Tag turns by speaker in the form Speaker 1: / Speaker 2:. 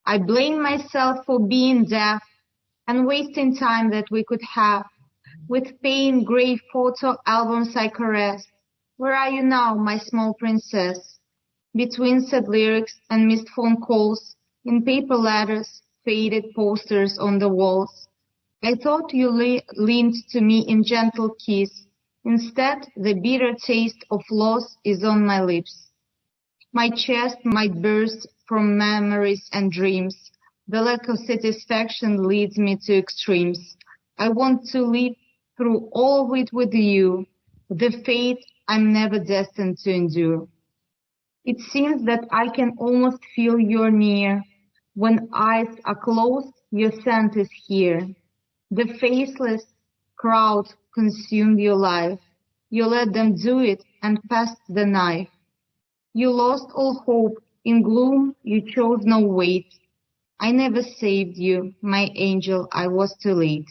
Speaker 1: I blame myself for being deaf and wasting time that we could have. With pain gray photo albums I caress. Where are you now, my small princess? Between sad lyrics and missed phone calls, in paper letters, faded posters on the walls. I thought you leaned to me in gentle kiss. Instead, the bitter taste of loss is on my lips. My chest might burst from memories and dreams. The lack of satisfaction leads me to extremes. I want to live through all of it with you, the fate I'm never destined to endure. It seems that I can almost feel you're near. When eyes are closed, your scent is here. The faceless crowd consumed your life. You let them do it and passed the knife. You lost all hope. In gloom you chose no weight. I never saved you, my angel, I was too late.